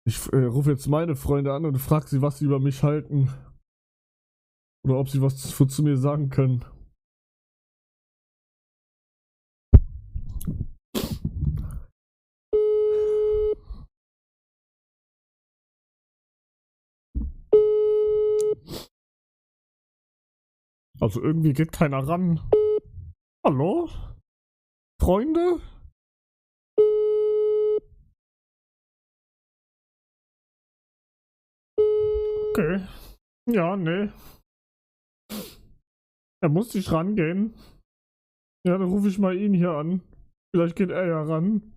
Ich rufe jetzt meine Freunde an und frage sie, was sie über mich halten. Oder ob sie was zu mir sagen können. Also irgendwie geht keiner ran. Hallo? Freunde? Okay. Ja, nee. Er muss nicht rangehen. Ja, dann rufe ich mal ihn hier an. Vielleicht geht er ja ran.